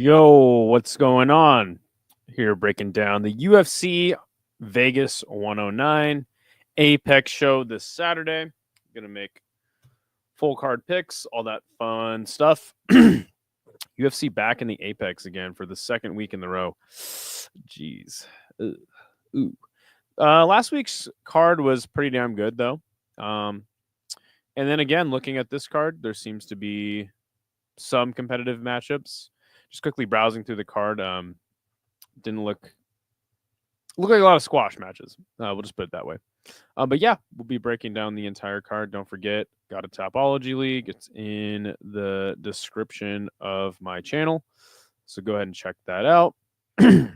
Yo, what's going on? Here breaking down the UFC Vegas 109 Apex show this Saturday. Gonna make full card picks, all that fun stuff. UFC back in the Apex again for the second week in the row. Jeez. Ooh. Last week's card was pretty damn good though. And then again, looking at this card, there seems to be some competitive matchups. Just quickly browsing through the card, didn't look like a lot of squash matches. We'll just put it that way. But yeah, we'll be breaking down the entire card. Don't forget, got a Topology League. It's in the description of my channel. So go ahead and check that out. If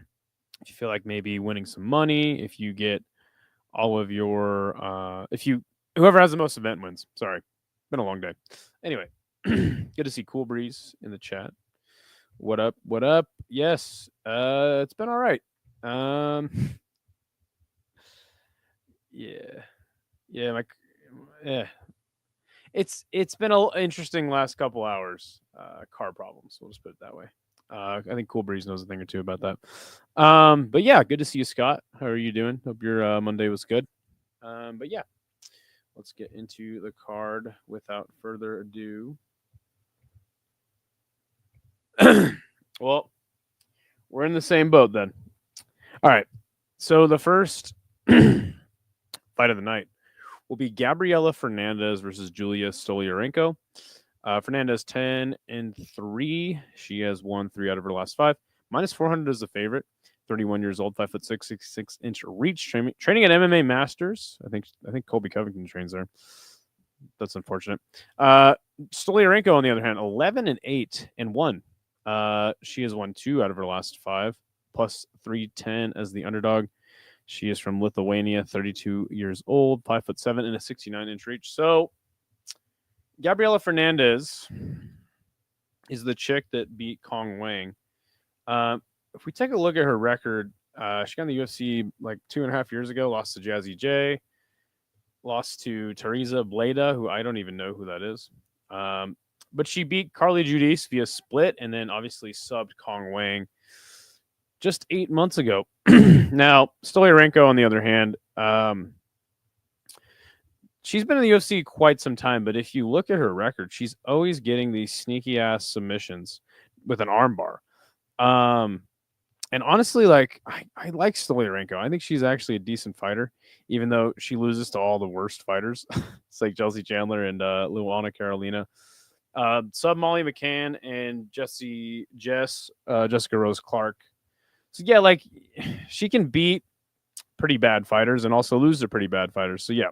you feel like maybe winning some money, if you get all of your, whoever has the most event wins. Sorry, been a long day. Anyway, good to see Cool Breeze in the chat. What up? What up? Yes, it's been all right. It's been an interesting last couple hours. Car problems. We'll just put it that way. I think Cool Breeze knows a thing or two about that. But yeah, good to see you, Scott. How are you doing? Hope your Monday was good. But yeah, let's get into the card without further ado. Well, we're in the same boat then. All right. So the first fight of the night will be Gabriella Fernandes versus Julius Stoliarenko. Fernandes 10-3. She has won 3 out of her last 5. -400 is the favorite. 31 years old, 5'6", 66-inch reach. Training at MMA Masters. I think Colby Covington trains there. That's unfortunate. Stoliarenko, on the other hand, 11-8-1. She has won 2 out of her last 5, plus 310 as the underdog. She is from Lithuania, 32 years old, 5'7", and a 69-inch reach. So Gabriella Fernandes is the chick that beat Kong Wang. If we take a look at her record, she got in the UFC like 2.5 years ago, lost to Jazzy J, lost to Teresa Bleda, who I don't even know who that is. But she beat Carly Judice via split and then obviously subbed Kong Wang just 8 months ago. Now, Stoliarenko, on the other hand, she's been in the UFC quite some time, but if you look at her record, she's always getting these sneaky-ass submissions with an armbar. And honestly, like, I like Stoliarenko. I think she's actually a decent fighter, even though she loses to all the worst fighters. It's like Chelsea Chandler and Luana Carolina. Sub Molly McCann and Jessica Rose Clark. So yeah, like, she can beat pretty bad fighters and also lose to pretty bad fighters. So yeah,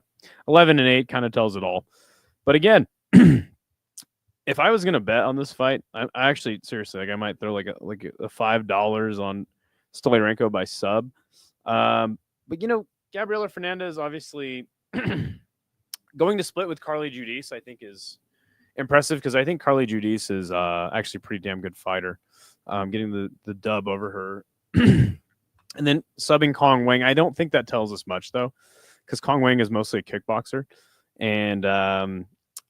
11-8 kind of tells it all. But again, if I was gonna bet on this fight, I actually seriously, like, I might throw like a $5 on Stoliarenko by sub. But you know, Gabriella Fernandes obviously going to split with Carly Judice, I think, is impressive because I think Carly Judice is actually a pretty damn good fighter. Getting the dub over her. And then subbing Kong Wang, I don't think that tells us much, though, because Kong Wang is mostly a kickboxer. And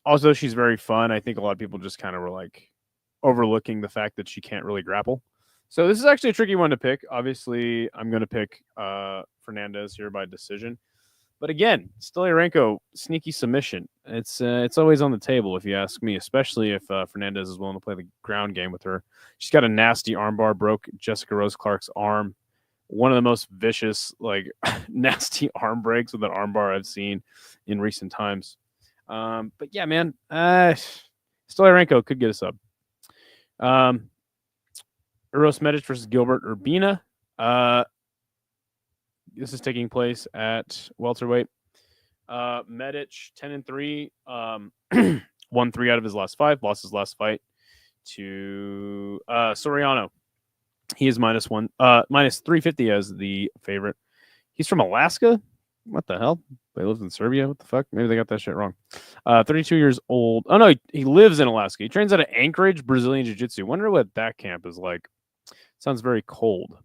also, she's very fun. I think a lot of people just kind of were like overlooking the fact that she can't really grapple. So this is actually a tricky one to pick. Obviously, I'm going to pick Fernandes here by decision. But again, Stoliarenko, sneaky submission. It's always on the table, if you ask me, especially if Fernandes is willing to play the ground game with her. She's got a nasty armbar, broke Jessica Rose Clark's arm. One of the most vicious, like, nasty arm breaks with an armbar I've seen in recent times. But yeah, man, Stoliarenko could get a sub. Uroš Medić versus Gilbert Urbina. This is taking place at welterweight. Medić 10-3, won 3 out of his last 5, lost his last fight to Soriano. He is minus 350 as the favorite. He's from Alaska. What the hell? He lives in Serbia. What the fuck? Maybe they got that shit wrong. 32 years old. Oh no, he lives in Alaska. He trains out of Anchorage, Brazilian Jiu-Jitsu. Wonder what that camp is like. Sounds very cold.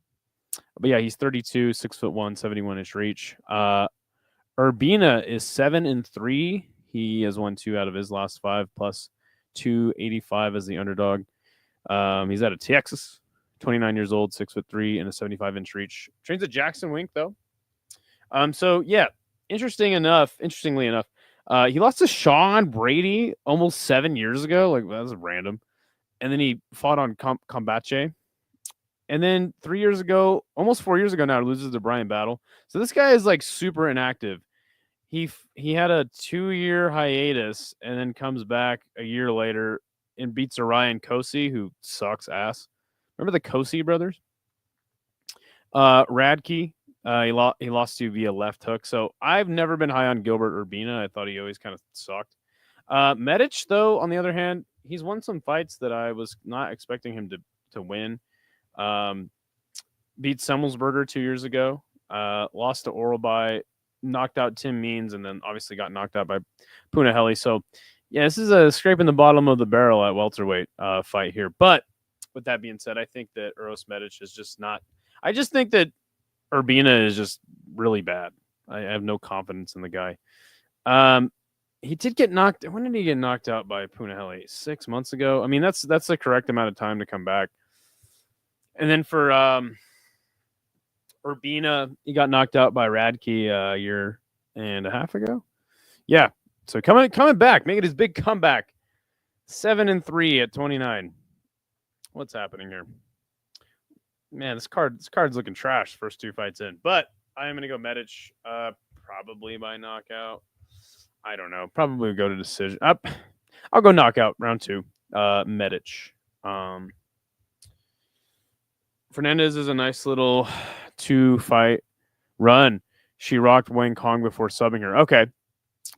But yeah, he's 32, 6'1", 71-inch reach. Urbina is 7-3. He has won 2 out of his last 5, plus 285 as the underdog. He's out of Texas. 29 years old, 6'3", and a 75-inch reach. Trains at Jackson Wink though. So yeah, interestingly enough, he lost to Sean Brady almost 7 years ago. Like, that was random. And then he fought on Combache. And then 3 years ago, almost 4 years ago now, loses to Brian Battle. So this guy is like super inactive. He had a 2-year hiatus and then comes back a year later and beats Orion Kosi, who sucks ass. Remember the Kosi brothers? Radke, he lost to via left hook. So I've never been high on Gilbert Urbina. I thought he always kind of sucked. Medić, though, on the other hand, he's won some fights that I was not expecting him to win. Beat Semmelsberger 2 years ago. Lost to Oralby, knocked out Tim Means, and then obviously got knocked out by Punahele. So, yeah, this is a scraping the bottom of the barrel at welterweight fight here. But with that being said, I think that Uroš Medić is just not. I just think that Urbina is just really bad. I have no confidence in the guy. He did get knocked. When did he get knocked out by Punahele? 6 months ago. I mean, that's the correct amount of time to come back. And then for Urbina, he got knocked out by Radke a year and a half ago. Yeah. So coming back, making his big comeback. 7-3 at 29. What's happening here? Man, this card's looking trash first 2 fights in. But I am gonna go Medić, probably by knockout. I don't know. Probably go to decision. I'll go knockout round 2. Medić. Fernandes is a nice little 2-fight run. She rocked Wang Kong before subbing her. Okay.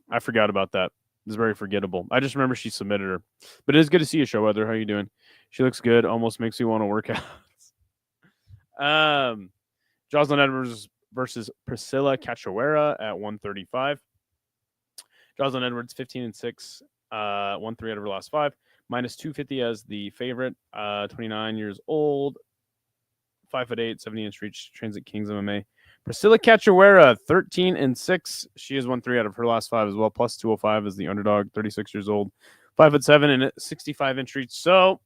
I forgot about that. It's very forgettable. I just remember she submitted her. But it is good to see you, Showweather. How you doing? She looks good. Almost makes me want to work out. Joselyne Edwards versus Priscila Cachoeira at 135. Joselyne Edwards, 15-6, won 3 out of her last 5. Minus 250 as the favorite. 29 years old. 5'8", 70-inch reach. Trains at Kings MMA. Priscila Cachoeira, 13-6. She has won 3 out of her last 5 as well. Plus 205 as the underdog. 36 years old. 5'7" and a 65-inch reach. So,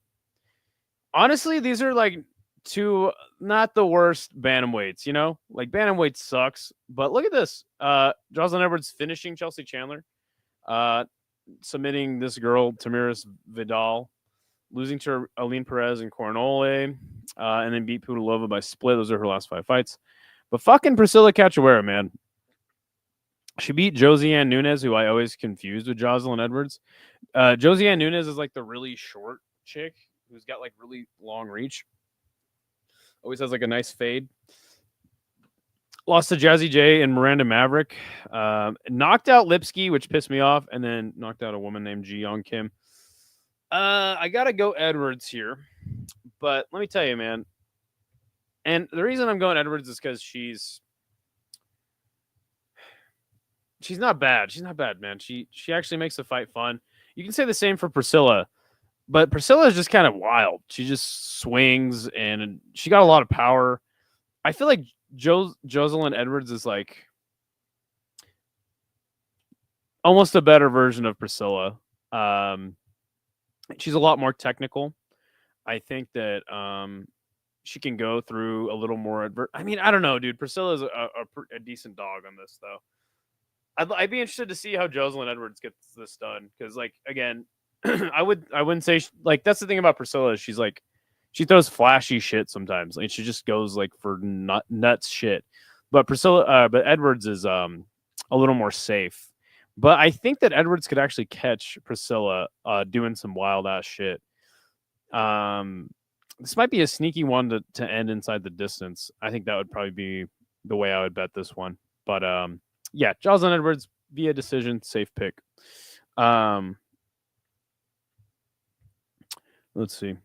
honestly, these are like 2 not the worst bantamweights, you know? Like, bantamweight sucks. But look at this. Joselyne Edwards finishing Chelsea Chandler. Submitting this girl, Tamiris Vidal. Losing to Aline Perez and Cornole. And then beat Pudilova by split. Those are her last 5 fights. But fucking Priscila Cachoeira, man. She beat Josiane Nunes, who I always confused with Joselyne Edwards. Josiane Nunes is like the really short chick who's got like really long reach. Always has like a nice fade. Lost to Jazzy J and Miranda Maverick. Knocked out Lipsky, which pissed me off, and then knocked out a woman named Ji Young Kim. I gotta go Edwards here, but let me tell you, man. And the reason I'm going Edwards is because she's not bad. She's not bad, man. She actually makes the fight fun. You can say the same for Priscila, but Priscilla is just kind of wild. She just swings, and she got a lot of power. I feel like Joselyne Edwards is like almost a better version of Priscila. She's a lot more technical. I think that she can go through a little more I mean, I don't know, dude. Priscilla is a decent dog on this, though. I'd be interested to see how Joselyne Edwards gets this done, because, like, again, I wouldn't say like that's the thing about Priscilla is she's like she throws flashy shit sometimes. Like, she just goes like for nuts shit. But but Edwards is a little more safe. But I think that Edwards could actually catch Priscilla doing some wild ass shit. This might be a sneaky one to end inside the distance. I think that would probably be the way I would bet this one. But yeah, Joselyne Edwards via decision, safe pick. Let's see.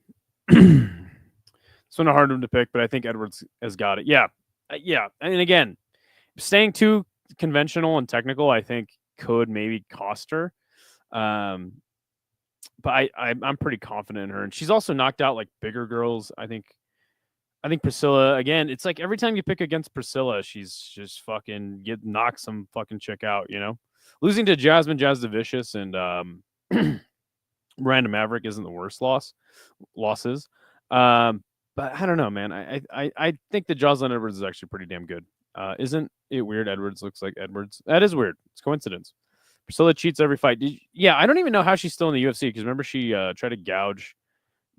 It's been a hard one to pick, but I think Edwards has got it. Yeah. Yeah. And again, staying too conventional and technical, I think could maybe cost her. But I'm pretty confident in her. And she's also knocked out like bigger girls. I think Priscilla, again, it's like every time you pick against Priscilla, she's just fucking knock some fucking chick out, you know? Losing to Jasmine Jazz the Vicious and Miranda Maverick isn't the worst losses. But But I don't know, man. I think that Joselyne Edwards is actually pretty damn good. Isn't it weird? Edwards looks like Edwards. That is weird. It's coincidence. Priscila cheats every fight. Yeah, I don't even know how she's still in the UFC because remember she tried to gouge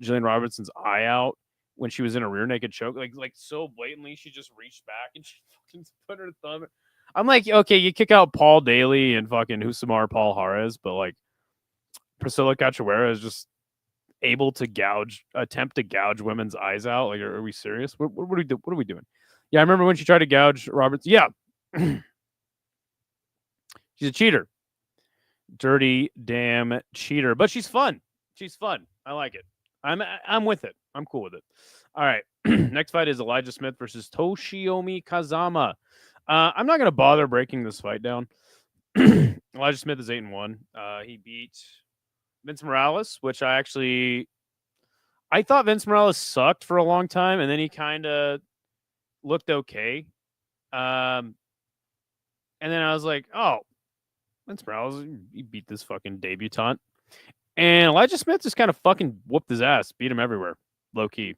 Jillian Robertson's eye out when she was in a rear naked choke, like so blatantly. She just reached back and she fucking put her thumb. I'm like, okay, you kick out Paul Daly and fucking Husamar Paul Juarez, but like Priscila Cachoeira is just able to attempt to gouge women's eyes out. Like, are we serious? What are we doing? Yeah, I remember when she tried to gouge Roberts. Yeah, she's a cheater, dirty damn cheater. But she's fun. She's fun. I like it. I'm with it. I'm cool with it. All right. Next fight is Elijah Smith versus Toshiomi Kazama. I'm not gonna bother breaking this fight down. Elijah Smith is 8-1. He beat Vince Morales, which I thought Vince Morales sucked for a long time, and then he kind of looked okay. And then I was like, oh, Vince Morales, he beat this fucking debutante. And Elijah Smith just kind of fucking whooped his ass, beat him everywhere, low key.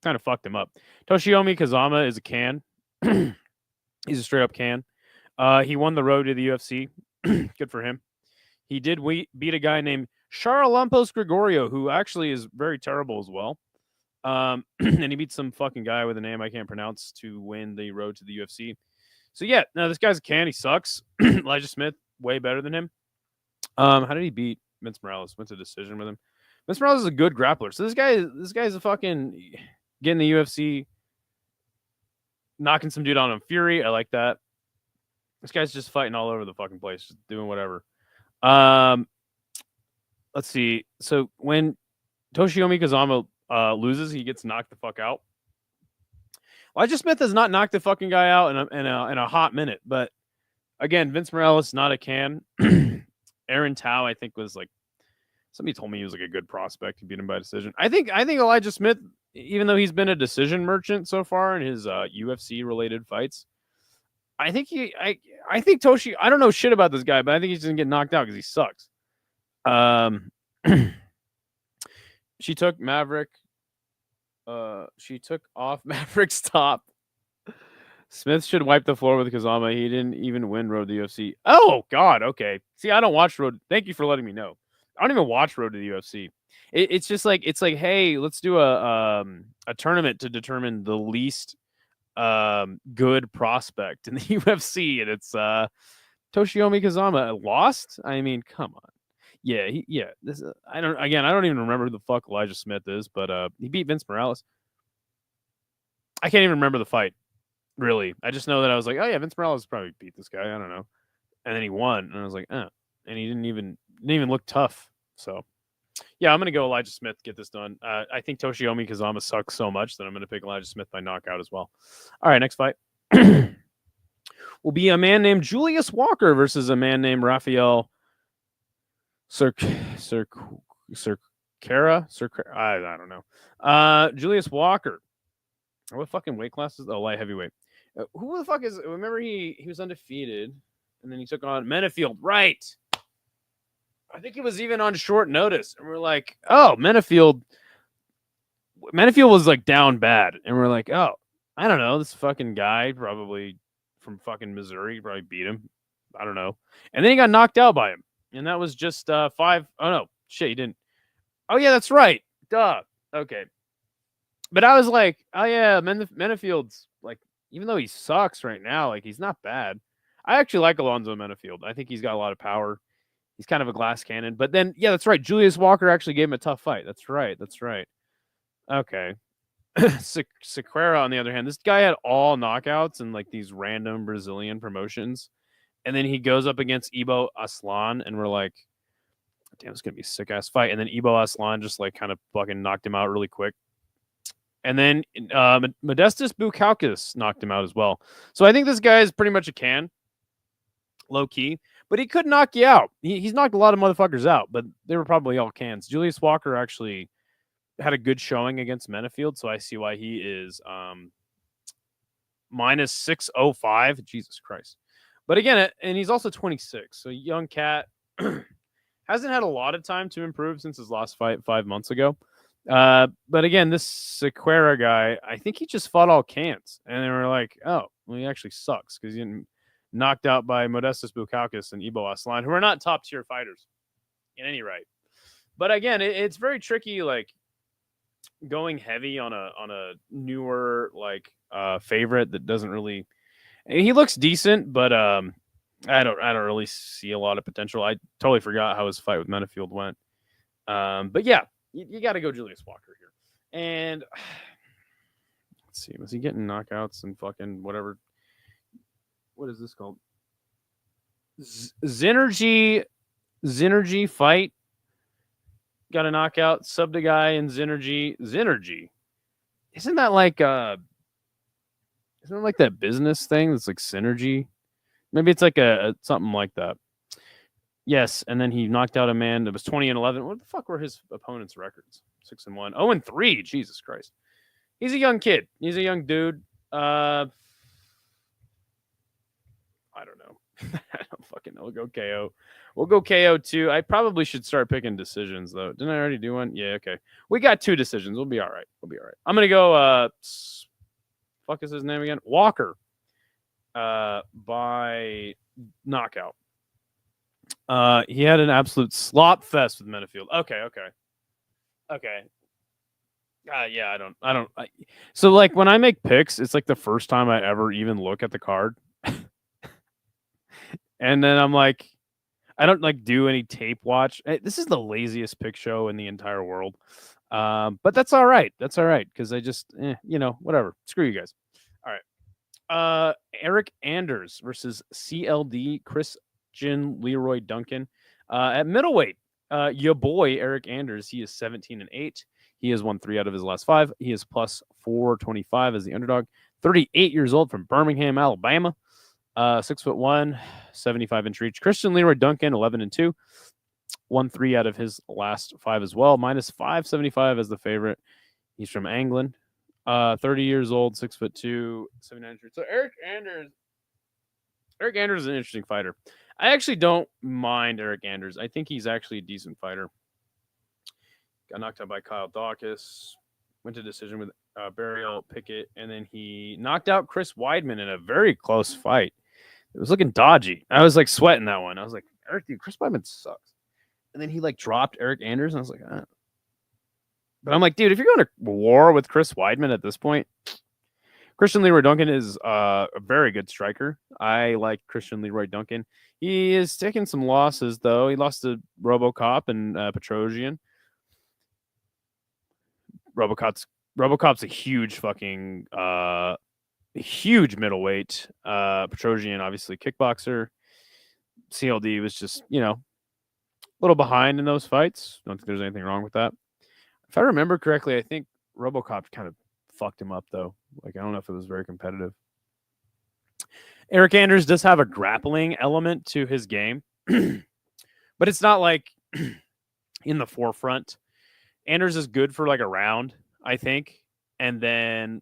Kind of fucked him up. Toshiomi Kazama is a can. He's a straight up can. He won the road to the UFC. Good for him. He did beat a guy named Charalampos Gregorio, who actually is very terrible as well. And he beat some fucking guy with a name I can't pronounce to win the road to the UFC. So yeah, no, this guy's a can. He sucks. Elijah Smith, way better than him. How did he beat Vince Morales? Went to decision with him. Vince Morales is a good grappler. So this guy's a fucking getting the UFC, knocking some dude on him. Fury, I like that. This guy's just fighting all over the fucking place, just doing whatever. Let's see. So when Toshiomi Kazama loses, he gets knocked the fuck out. Elijah Smith has not knocked the fucking guy out in a hot minute, but again, Vince Morales not a can. Aaron Tao, I think, was like somebody told me he was like a good prospect. He beat him by decision. I think Elijah Smith, even though he's been a decision merchant so far in his UFC related fights, I think Toshi. I don't know shit about this guy, but I think he's gonna get knocked out because he sucks. She took Maverick. She took off Maverick's top. Smith should wipe the floor with Kazama. He didn't even win Road to the UFC. Oh God, okay. See, I don't watch Road. Thank you for letting me know. I don't even watch Road to the UFC. It's just like hey, let's do a tournament to determine the least good prospect in the UFC, and it's Toshiomi Kazama lost. I mean, come on. Yeah, This I don't even remember who the fuck Elijah Smith is, but he beat Vince Morales. I can't even remember the fight. Really, I just know that I was like, oh yeah, Vince Morales probably beat this guy. I don't know, and then he won, and I was like, and he didn't even look tough. So, yeah, I'm gonna go Elijah Smith. Get this done. I think Toshiomi Kazama sucks so much that I'm gonna pick Elijah Smith by knockout as well. All right, next fight will be a man named Julius Walker versus a man named Raffael Cerqueira. I don't know. Julius Walker. What fucking weight class is? Oh, light heavyweight. Who the fuck is? Remember he was undefeated, and then he took on Menefield. Right. I think he was even on short notice, and we're like, oh, Menefield was like down bad, and we're like, oh, I don't know, this fucking guy probably from fucking Missouri probably beat him. I don't know, and then he got knocked out by him, and that was just 5. Oh no, shit, he didn't. Oh yeah, that's right. Duh. Okay. But I was like, oh yeah, Menefield's like, even though he sucks right now, like he's not bad. I actually like Alonzo Menefield. I think he's got a lot of power. He's kind of a glass cannon. But then, yeah, that's right. Julius Walker actually gave him a tough fight. That's right. Okay. Cerqueira, on the other hand, this guy had all knockouts in like these random Brazilian promotions. And then he goes up against Ibo Aslan, and we're like, damn, it's going to be a sick-ass fight. And then Ibo Aslan just like kind of fucking knocked him out really quick. And then Modestus Bukauskas knocked him out as well. So I think this guy is pretty much a can, low key, but he could knock you out. He's knocked a lot of motherfuckers out, but they were probably all cans. Julius Walker actually had a good showing against Menefield, so I see why he is minus 605. Jesus Christ. But again, and he's also 26, so young cat. Hasn't had a lot of time to improve since his last fight 5 months ago. But again, this Cerqueira guy, I think he just fought all cants, and they were like, oh, well, he actually sucks because he didn't knocked out by Modestus Bukauskas and Ibo Aslan, who are not top tier fighters in any right. But again, it's very tricky, like going heavy on a newer like favorite that doesn't really. He looks decent, but I don't really see a lot of potential. I totally forgot how his fight with Menafield went. But yeah, you got to go Julius Walker here. And let's see, was he getting knockouts and fucking whatever? What is this called? Zynergy fight. Got a knockout, subbed a guy in Zynergy. Isn't that like that business thing that's like synergy? Maybe it's like a something like that. Yes, and then he knocked out a man that was 20-11. What the fuck were his opponents' records? 6-1. 0-3. Jesus Christ. He's a young kid. He's a young dude. I don't know. I don't fucking know. We'll go KO. We'll go KO too. I probably should start picking decisions though. Didn't I already do one? Yeah, okay. We got 2 decisions. We'll be all right. We'll be all right. I'm gonna go fuck is his name again? Walker. By knockout. He had an absolute slop fest with Menafield. Okay. Yeah, so like when I make picks, it's like the first time I ever even look at the card. And then I'm like, I don't like do any tape watch. This is the laziest pick show in the entire world. But that's all right. That's all right. Cause I just, whatever. Screw you guys. All right. Eryk Anders versus CLD Christian Leroy Duncan. At middleweight, your boy Eryk Anders, he is 17-8. He has won 3 out of his last 5. He is plus 425 as the underdog. 38 years old from Birmingham, Alabama. 6'1", 75-inch reach. Christian Leroy Duncan, 11-2. Won 3 out of his last 5 as well. Minus 575 as the favorite. He's from England. 30 years old, 6'2", 79-inch reach. So Eryk Anders is an interesting fighter. I actually don't mind Eryk Anders. I think he's actually a decent fighter. Got knocked out by Kyle Dawkins. Went to decision with Burial Pickett. And then he knocked out Chris Weidman in a very close fight. It was looking dodgy. I was like sweating that one. I was like, dude, Chris Weidman sucks. And then he like dropped Eryk Anders. And I was like, ah. But I'm like, dude, if you're going to war with Chris Weidman at this point, Christian Leroy Duncan is a very good striker. I like Christian Leroy Duncan. He is taking some losses, though. He lost to RoboCop and Petrosian. RoboCop's a huge fucking huge middleweight. Petrosian, obviously kickboxer. CLD was just, a little behind in those fights. Don't think there's anything wrong with that. If I remember correctly, I think RoboCop kind of fucked him up, though. Like, I don't know if it was very competitive. Eryk Anders does have a grappling element to his game, but it's not like in the forefront. Anders is good for like a round, I think, and then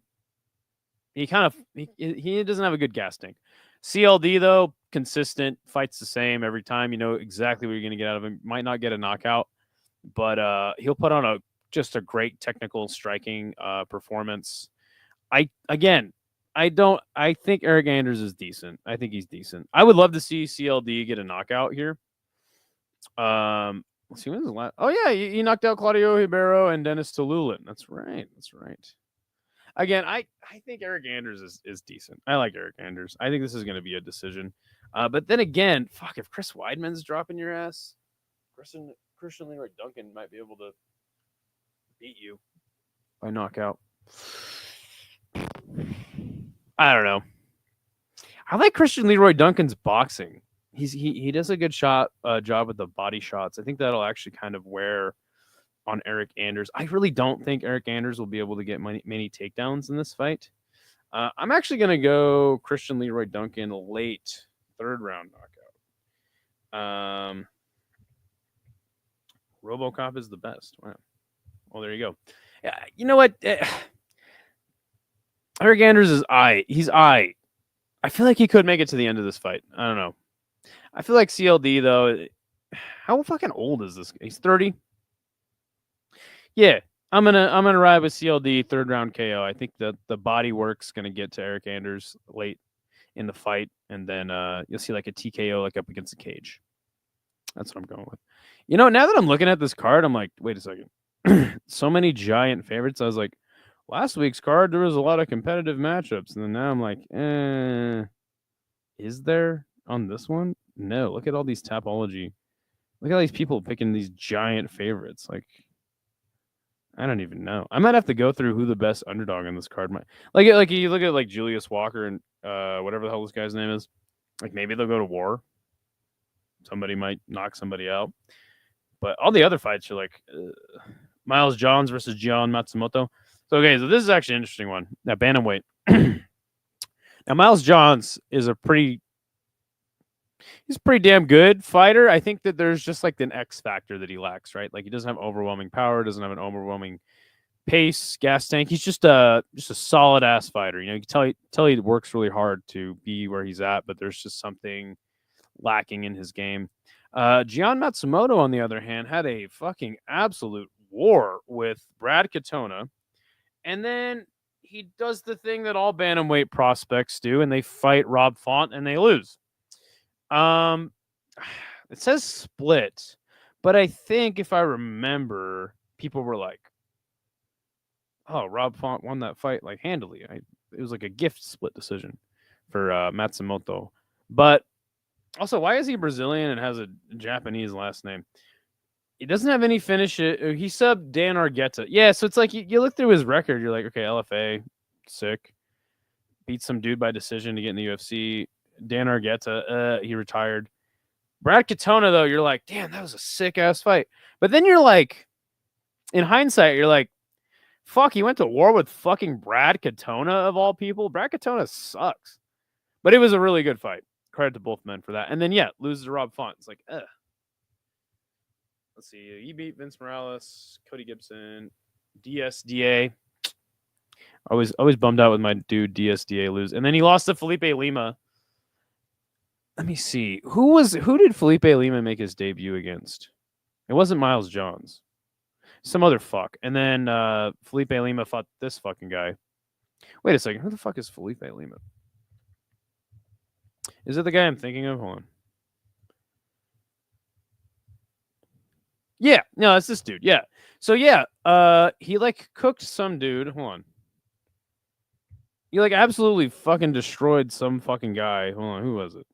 he doesn't have a good gas tank. CLD though, consistent, fights the same every time. You know exactly what you're going to get out of him. Might not get a knockout, but he'll put on just a great technical striking performance. I think Eryk Anders is decent. I think he's decent. I would love to see CLD get a knockout here. Let's see, when was the last? Oh yeah, he knocked out Claudio Ribeiro and Dennis Tululin. That's right. Again, I think Eryk Anders is decent. I like Eryk Anders. I think this is going to be a decision. But then again, fuck, if Chris Weidman's dropping your ass, Christian Leroy Duncan might be able to beat you by knockout. I don't know. I like Christian Leroy Duncan's boxing. He does a good job with the body shots. I think that'll actually kind of wear on Eryk Anders. I really don't think Eryk Anders will be able to get many takedowns in this fight. I'm actually going to go Christian Leroy Duncan late 3rd round knockout. RoboCop is the best. Wow. Well, there you go. Yeah, you know what? Eryk Anders is He's I feel like he could make it to the end of this fight. I don't know. I feel like CLD, though, how fucking old is this guy? He's 30? Yeah. I'm gonna ride with CLD 3rd round KO. I think that the body work's gonna get to Eryk Anders late in the fight, and then you'll see like a TKO like up against the cage. That's what I'm going with. You know, now that I'm looking at this card, I'm like, wait a second. So many giant favorites. I was like, last week's card there was a lot of competitive matchups, and then now I'm like, is there on this one? No. Look at all these Tapology. Look at all these people picking these giant favorites. Like, I don't even know. I might have to go through who the best underdog on this card might. Like you look at like Julius Walker and whatever the hell this guy's name is. Like maybe they'll go to war. Somebody might knock somebody out. But all the other fights are like Miles Johns versus Gian Matsumoto. So okay, so this is actually an interesting one. Now Bantamweight. Now Miles Johns is he's a pretty damn good fighter. I think that there's just like an X factor that he lacks, right? Like he doesn't have overwhelming power, doesn't have an overwhelming pace, gas tank. He's just a solid ass fighter. You know, you can tell he works really hard to be where he's at, but there's just something lacking in his game. Gian Matsumoto, on the other hand, had a fucking absolute war with Brad Katona, and then he does the thing that all bantamweight prospects do, and they fight Rob Font and they lose. It says split, but I think if I remember, people were like, "Oh, Rob Font won that fight like handily." It was like a gift split decision for Matsumoto. But also, why is he Brazilian and has a Japanese last name? He doesn't have any finish. He subbed Dan Argueta. Yeah, so it's like you look through his record, you're like, okay, LFA, sick. Beat some dude by decision to get in the UFC. Dan Argueta, he retired. Brad Katona, though, you're like, damn, that was a sick-ass fight. But then you're like, in hindsight, you're like, fuck, he went to war with fucking Brad Katona, of all people. Brad Katona sucks. But it was a really good fight. Credit to both men for that. And then, yeah, loses to Rob Font. It's like, ugh. Let's see. He beat Vince Morales, Cody Gibson, DSDA. Always bummed out with my dude DSDA lose. And then he lost to Felipe Lima. Let me see. Who did Felipe Lima make his debut against? It wasn't Miles Johns. Some other fuck. And then Felipe Lima fought this fucking guy. Wait a second. Who the fuck is Felipe Lima? Is it the guy I'm thinking of? Hold on. Yeah. No, it's this dude. Yeah. So, yeah. He, like, cooked some dude. Hold on. He, like, absolutely fucking destroyed some fucking guy. Hold on. Who was it?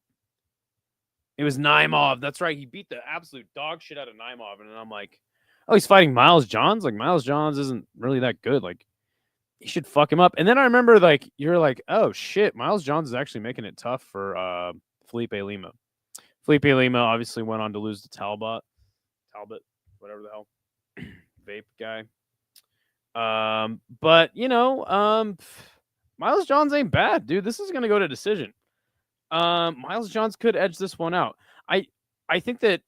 It was Naimov. That's right. He beat the absolute dog shit out of Naimov. And then I'm like, oh, he's fighting Miles Johns? Like, Miles Johns isn't really that good. Like, he should fuck him up. And then I remember, like, you're like, oh, shit. Miles Johns is actually making it tough for Felipe Lima. Felipe Lima obviously went on to lose to Talbot, whatever the hell, vape guy. But, you know, Miles Johns ain't bad, dude. This is going to go to decision. Miles Johns could edge this one out. I think that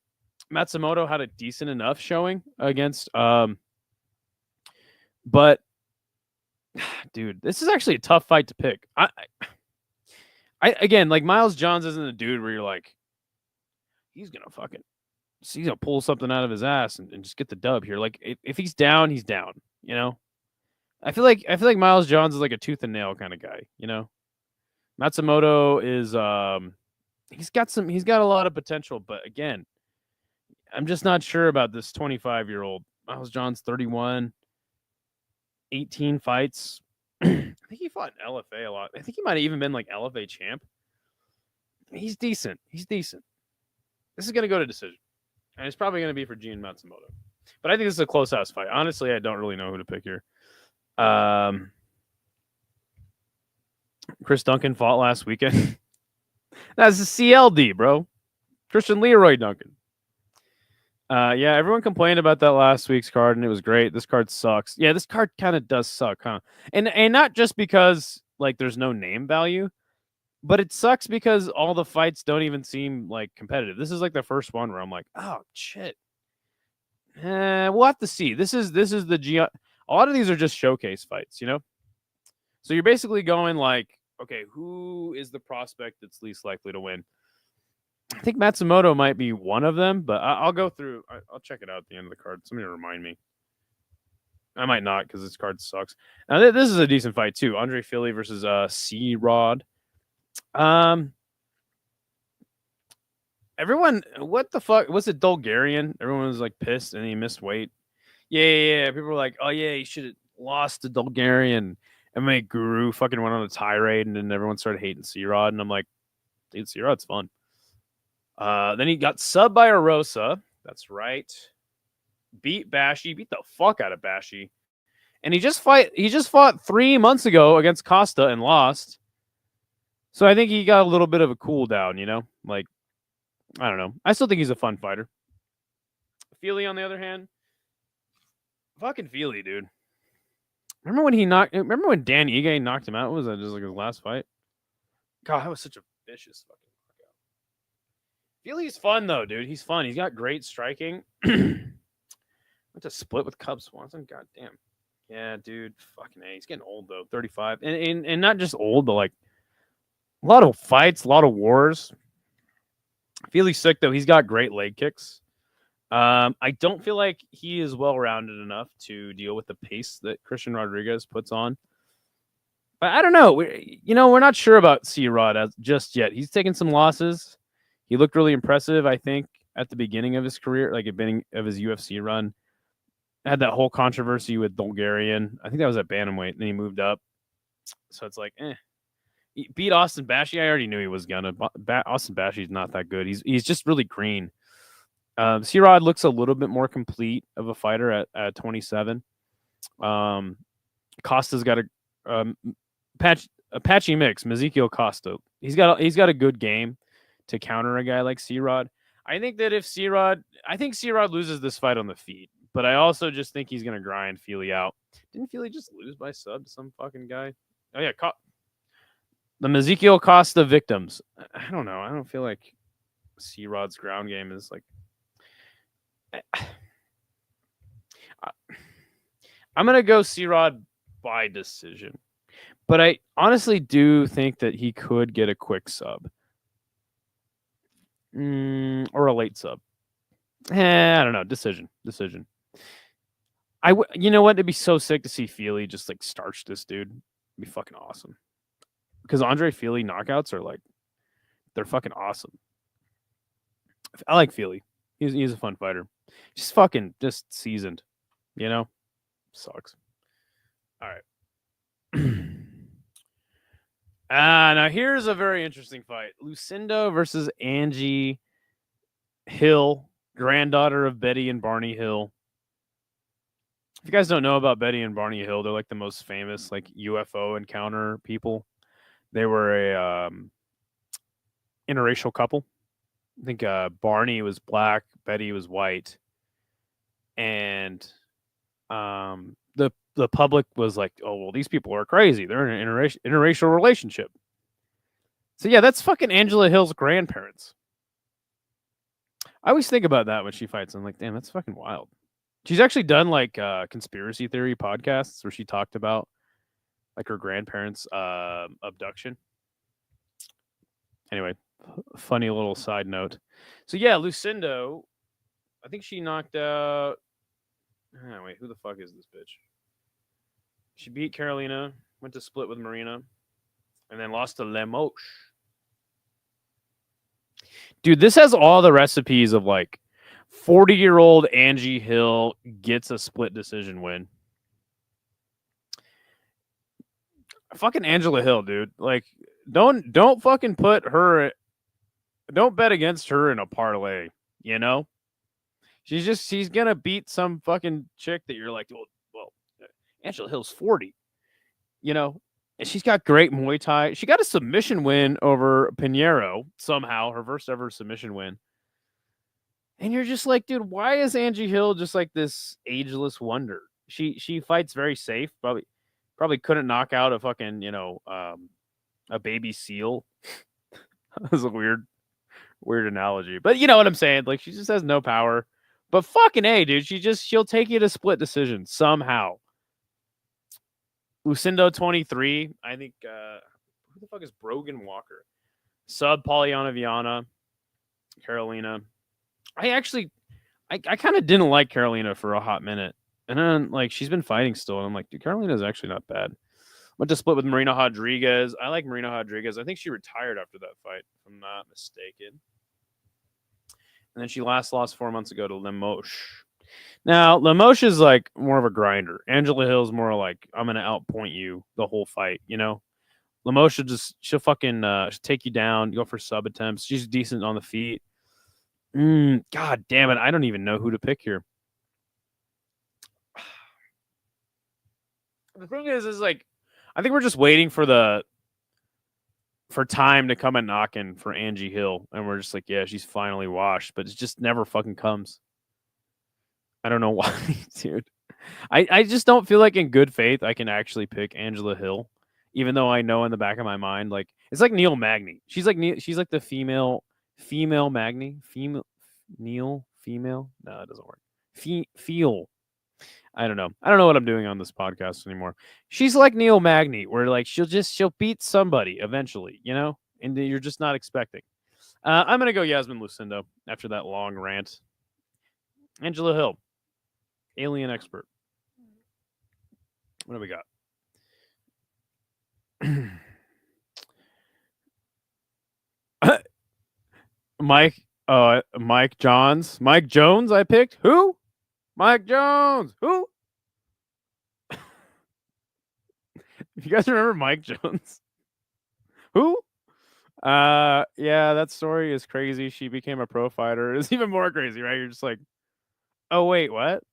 Matsumoto had a decent enough showing against, but dude, this is actually a tough fight to pick. I again, like Miles Johns isn't a dude where you're like, he's gonna pull something out of his ass and just get the dub here. Like if he's down, he's down. You know, I feel like Miles Johns is like a tooth and nail kind of guy. You know. Matsumoto is he's got a lot of potential, but again, I'm just not sure about this 25-year-old. Miles Johns, 31, 18 fights. I think he fought in LFA a lot. I think he might have even been like LFA champ. He's decent. This is going to go to decision. And it's probably going to be for Gian Matsumoto. But I think this is a close-ass fight. Honestly, I don't really know who to pick here. Chris Duncan fought last weekend. That's a CLD, bro. Christian Leroy Duncan. Yeah, everyone complained about that last week's card, and it was great. This card sucks. Yeah, this card kind of does suck, huh? And not just because like there's no name value, but it sucks because all the fights don't even seem like competitive. This is like the first one where I'm like, oh shit. We'll have to see. This is the a lot of these are just showcase fights, you know? So you're basically going like, okay, who is the prospect that's least likely to win? I think Matsumoto might be one of them, but I'll go through. I'll check it out at the end of the card. Somebody remind me. I might not because this card sucks. Now this is a decent fight too. Andre Fili versus C-Rod. Everyone, what the fuck? Was it Bulgarian? Everyone was like pissed and he missed weight. Yeah. People were like, oh yeah, he should have lost to Bulgarian. And my guru fucking went on a tirade and then everyone started hating C-Rod. And I'm like, dude, C-Rod's fun. Then he got subbed by Arosa. That's right. Beat Bashi, beat the fuck out of Bashi. And he just fought 3 months ago against Costa and lost. So I think he got a little bit of a cool down, you know? Like, I don't know. I still think he's a fun fighter. Fili, on the other hand, fucking Fili, dude. Remember when Dan Ige knocked him out? What was that, just like his last fight? God, that was such a vicious fucking knockout. Fili's fun though, dude. He's fun. He's got great striking. Went to split with Cub Swanson. God damn. Yeah, dude. Fucking A. He's getting old though. 35. And not just old, but like a lot of fights, a lot of wars. Fili's sick though. He's got great leg kicks. I don't feel like he is well-rounded enough to deal with the pace that Christian Rodriguez puts on. But I don't know. We're not sure about C-Rod just yet. He's taken some losses. He looked really impressive, I think, at the beginning of his career, like at the beginning of his UFC run. Had that whole controversy with Bulgarian. I think that was at Bantamweight, and then he moved up. So it's like, He beat Austin Bashi. I already knew he was gonna. Austin Bashi's not that good. He's just really green. C-Rod looks a little bit more complete of a fighter at 27. Costa's got a patchy mix. Ezekiel Costa. He's got a good game to counter a guy like C-Rod. I think C-Rod loses this fight on the feet, but I also just think he's gonna grind Fili out. Didn't Fili just lose by sub to some fucking guy? Oh yeah, the Ezekiel Costa victims. I don't know. I don't feel like C-Rod's ground game is like. I'm going to go C-Rod by decision. But I honestly do think that he could get a quick sub. Or a late sub. I don't know. Decision. You know what? It'd be so sick to see Fili just like starch this dude. It'd be fucking awesome. Because Andre Fili knockouts are like, they're fucking awesome. I like Fili. He's a fun fighter. Just seasoned, you know? Sucks. All right. Now here's a very interesting fight. Lucindo versus Angie Hill, granddaughter of Betty and Barney Hill. If you guys don't know about Betty and Barney Hill, they're like the most famous like UFO encounter people. They were a interracial couple. I think Barney was black, Betty was white, and the public was like, "Oh well, these people are crazy. They're in an interracial relationship." So yeah, that's fucking Angela Hill's grandparents. I always think about that when she fights. I'm like, damn, that's fucking wild. She's actually done like conspiracy theory podcasts where she talked about like her grandparents' abduction. Anyway, funny little side note. So yeah, Lucindo, I think she knocked out. Wait, who the fuck is this bitch? She beat Carolina, went to split with Marina, and then lost to Lemos. Dude, this has all the recipes of like 40-year-old Angie Hill gets a split decision win. Fucking Angela Hill, dude. Like, don't fucking put her. Don't bet against her in a parlay. You know, she's gonna beat some fucking chick that you're like, well, Angela Hill's 40. You know, and she's got great Muay Thai. She got a submission win over Pinheiro somehow, her first ever submission win. And you're just like, dude, why is Angie Hill just like this ageless wonder? She fights very safe. Probably couldn't knock out a fucking, a baby seal. That was a weird analogy. But you know what I'm saying? Like, she just has no power. But fucking A, dude, she'll take you to split decision somehow. Lucindo 23. I think who the fuck is Brogan Walker? Sub Polyana Viana. Carolina. I kind of didn't like Carolina for a hot minute. And then like she's been fighting still, and I'm like, dude, Carolina's actually not bad. Went to split with Marina Rodriguez. I like Marina Rodriguez. I think she retired after that fight, if I'm not mistaken. And then she last lost 4 months ago to Limoges. Now, Limoges is like more of a grinder. Angela Hill's more like, I'm going to outpoint you the whole fight, you know? Limoges she'll fucking take you down, go for sub attempts. She's decent on the feet. God damn it. I don't even know who to pick here. The thing is like, I think we're just waiting for time to come and knocking for Angie Hill. And we're just like, yeah, she's finally washed, but it just never fucking comes. I don't know why, dude. I just don't feel like in good faith I can actually pick Angela Hill, even though I know in the back of my mind, like it's like Neil Magny. She's like the female Magny. Neil. No, it doesn't work. Feel. I don't know. I don't know what I'm doing on this podcast anymore. She's like Neil Magny, where like she'll beat somebody eventually, you know, and you're just not expecting. I'm gonna go Iasmin Lucindo after that long rant. Angela Hill, alien expert. What do we got? Mike Jones. Mike Jones, I picked. Who? Mike Jones. Who? You guys remember Mike Jones? Who? Yeah, that story is crazy. She became a pro fighter. It's even more crazy, right? You're just like, oh, wait, what?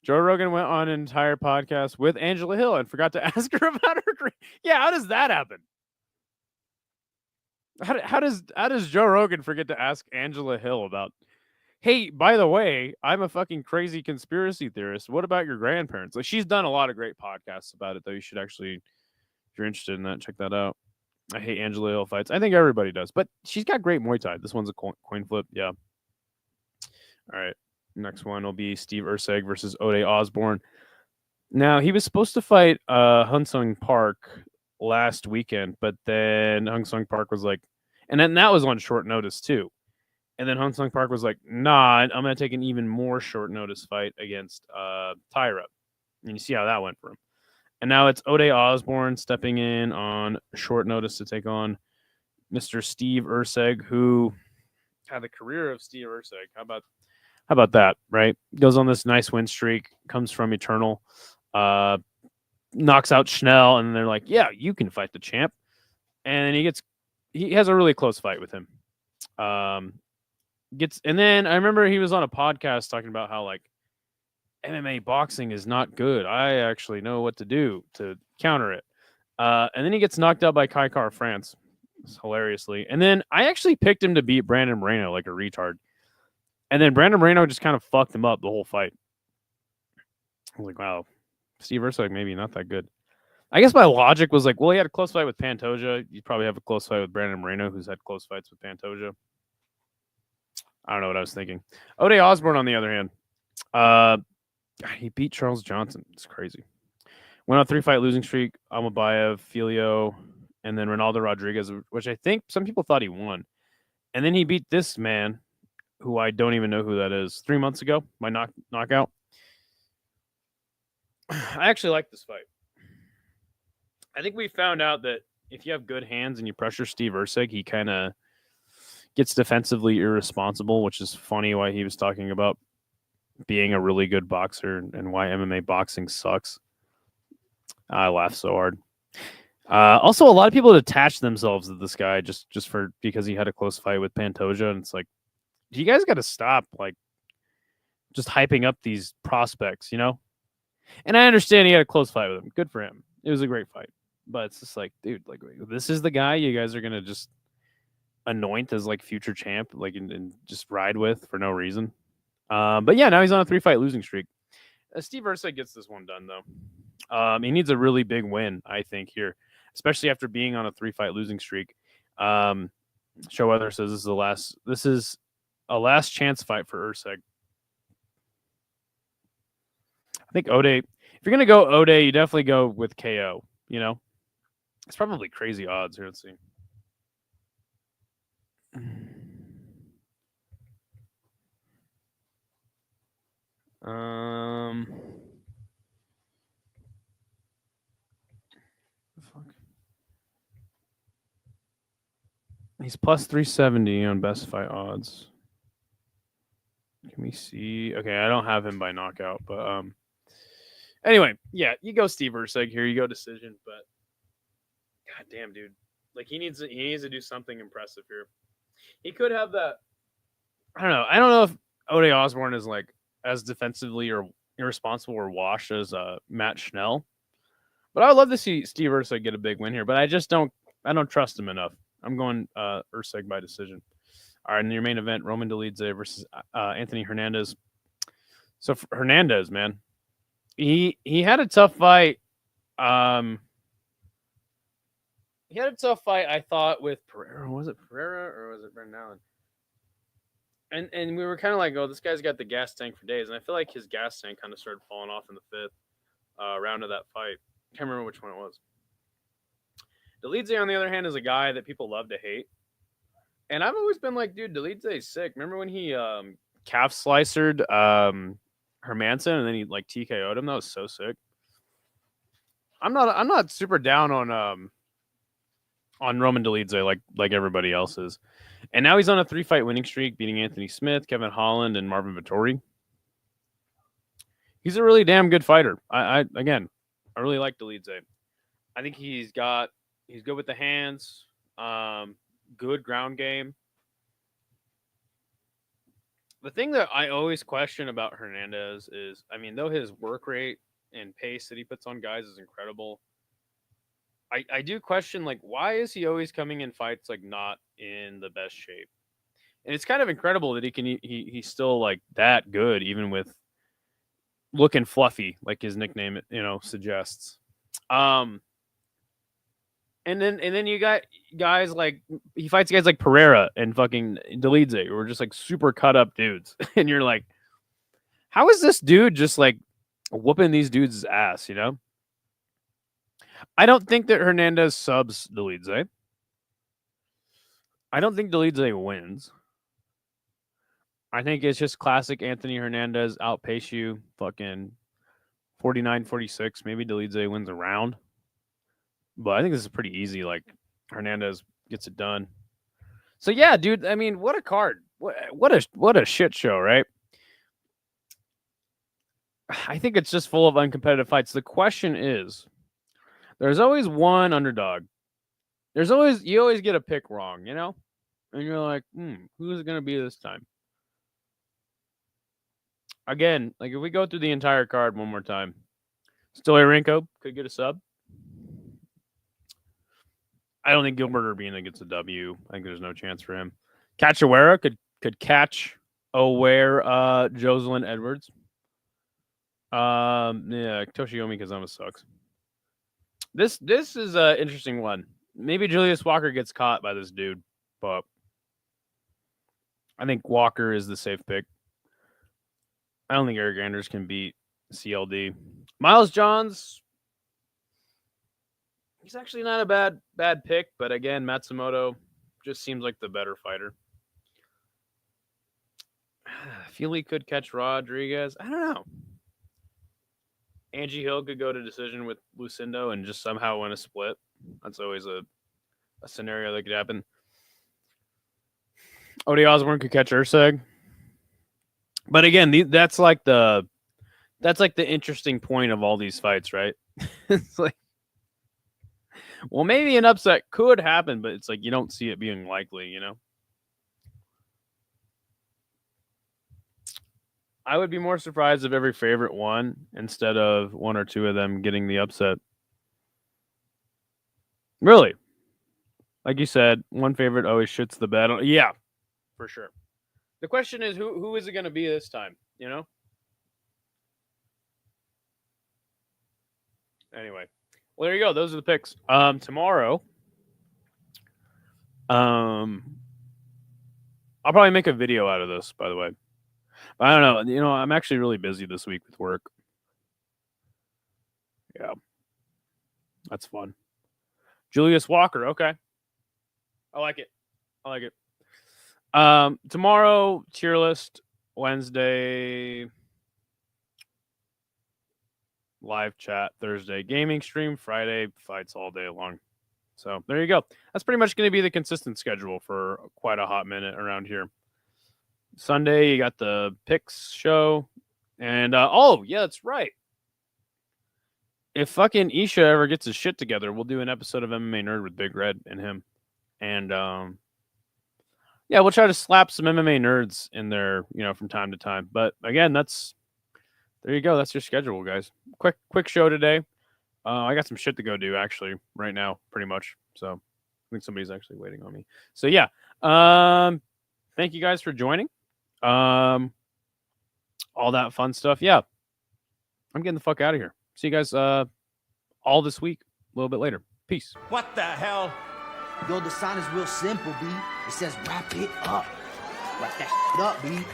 Joe Rogan went on an entire podcast with Angela Hill and forgot to ask her about her. Yeah, how does that happen? How does Joe Rogan forget to ask Angela Hill about? Hey, by the way, I'm a fucking crazy conspiracy theorist. What about your grandparents? Like, she's done a lot of great podcasts about it, though. You should actually, if you're interested in that, check that out. I hate Angela Hill fights. I think everybody does, but she's got great Muay Thai. This one's a coin flip. Yeah. All right. Next one will be Steve Erceg versus Ode Osbourne. Now, he was supposed to fight Hunsung Park last weekend, but then Hunsung Park was like, and then that was on short notice too. And then Hunsung Park was like, nah, I'm going to take an even more short notice fight against Tyra. And you see how that went for him. And now it's Ode Osbourne stepping in on short notice to take on Mr. Steve Erceg, who had the career of Steve Erceg. How about that, right? Goes on this nice win streak, comes from Eternal, knocks out Schnell, and they're like, yeah, you can fight the champ. And he has a really close fight with him. And then I remember he was on a podcast talking about how like MMA boxing is not good. I actually know what to do to counter it. And then he gets knocked out by Kai Kara France, hilariously. And then I actually picked him to beat Brandon Moreno like a retard. And then Brandon Moreno just kind of fucked him up the whole fight. I was like, wow, Steve Erceg maybe not that good. I guess my logic was like, well, he had a close fight with Pantoja. You probably have a close fight with Brandon Moreno, who's had close fights with Pantoja. I don't know what I was thinking. Ode Osbourne, on the other hand, he beat Charles Johnson. It's crazy. Went on a 3-fight losing streak. Almabayev, Filio, and then Ronaldo Rodriguez, which I think some people thought he won. And then he beat this man, who I don't even know who that is, 3 months ago, my knockout. I actually like this fight. I think we found out that if you have good hands and you pressure Steve Erceg, he kind of gets defensively irresponsible, which is funny why he was talking about being a really good boxer and why MMA boxing sucks. I laugh so hard. Also, a lot of people attach themselves to this guy just because he had a close fight with Pantoja, and it's like, you guys got to stop like just hyping up these prospects, you know? And I understand he had a close fight with him. Good for him. It was a great fight. But it's just like, dude, like this is the guy you guys are gonna just anoint as like future champ, like and just ride with for no reason. But yeah, now he's on a 3-fight losing streak. Steve Erceg gets this one done though. He needs a really big win, I think, here, especially after being on a 3-fight losing streak. Showweather says this is a last chance fight for Erceg. I think Ode, if you're gonna go Ode, you definitely go with KO, you know? It's probably crazy odds here. Let's see. He's plus 370 on best fight odds. Can we see? Okay, I don't have him by knockout, but anyway, yeah, you go Steve Erceg here. You go decision, but god damn, dude, like he needs to do something impressive here. He could have that. I don't know if Ode Osbourne is like as defensively or irresponsible or washed as Matt Schnell, but I would love to see Steve Erceg get a big win here. But I don't trust him enough. I'm going Erceg by decision. All right, in your main event, Roman Dolidze versus Anthony Hernandez. So Hernandez, man, he had a tough fight. He had a tough fight, I thought, with Pereira. Was it Pereira or was it Brendan Allen? And we were kind of like, oh, this guy's got the gas tank for days. And I feel like his gas tank kind of started falling off in the fifth round of that fight. Can't remember which one it was. Dolidze, on the other hand, is a guy that people love to hate. And I've always been like, dude, Dolidze's sick. Remember when he calf slicered Hermanson and then he like TKO'd him? That was so sick. I'm not super down on Roman Dolidze like everybody else is. And now he's on a 3-fight winning streak, beating Anthony Smith, Kevin Holland, and Marvin Vettori. He's a really damn good fighter. I really like Dolidze. I think he's good with the hands. Good ground game. The thing that I always question about Hernandez is, I mean, though his work rate and pace that he puts on guys is incredible, I do question, like, why is he always coming in fights like not in the best shape? And it's kind of incredible that he's still like that good, even with looking fluffy, like his nickname suggests. And then you got guys like, he fights guys like Pereira and fucking Dolidze, who are just like super cut up dudes. And you're like, how is this dude just like whooping these dudes' ass, I don't think that Hernandez subs Dolidze. I don't think Dolidze wins. I think it's just classic Anthony Hernandez outpace you, fucking 49-46. Maybe Dolidze wins a round. But I think this is pretty easy. Like, Hernandez gets it done. So yeah, dude. I mean, what a card! What a shit show, right? I think it's just full of uncompetitive fights. The question is, there's always one underdog. You always get a pick wrong, and you're like, who's it gonna be this time? Again, like if we go through the entire card one more time, Stoliarenko could get a sub. I don't think Gilbert Urbina gets a W. I think there's no chance for him. Cachoeira could catch Joselyne Edwards. Yeah, Toshiomi Kazama sucks. This is an interesting one. Maybe Julius Walker gets caught by this dude, but I think Walker is the safe pick. I don't think Eryk Anders can beat CLD. Miles Johns, he's actually not a bad pick, but again, Matsumoto just seems like the better fighter. Fili could catch Rodriguez. I don't know. Angie Hill could go to decision with Lucindo and just somehow win a split. That's always a scenario that could happen. Ode Osbourne could catch Erceg. But again, that's like the interesting point of all these fights, right? It's like, well, maybe an upset could happen, but it's like you don't see it being likely, I would be more surprised if every favorite won instead of one or two of them getting the upset. Really? Like you said, one favorite always shits the bed. Yeah, for sure. The question is, who is it going to be this time, Anyway. Well, there you go. Those are the picks. Tomorrow, I'll probably make a video out of this, by the way. But I don't know. I'm actually really busy this week with work. Yeah. That's fun. Julius Walker. Okay. I like it. Tomorrow, tier list. Wednesday, live chat. Thursday, gaming stream. Friday, fights all day long. So there you go. That's pretty much going to be the consistent schedule for quite a hot minute around here. Sunday, you got the picks show. And, oh, yeah, that's right. If fucking Isha ever gets his shit together, we'll do an episode of MMA Nerd with Big Red and him. And, yeah, we'll try to slap some MMA nerds in there, from time to time. But again, there you go. That's your schedule, guys. Quick show today. I got some shit to go do actually right now, pretty much. So I think somebody's actually waiting on me. So yeah. Thank you guys for joining. All that fun stuff. Yeah. I'm getting the fuck out of here. See you guys all this week, a little bit later. Peace. What the hell? Yo, the sign is real simple, B. It says wrap it up. Wrap that shit up, B.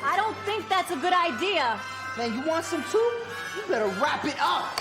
I don't think that's a good idea. Man, you want some too? You better wrap it up.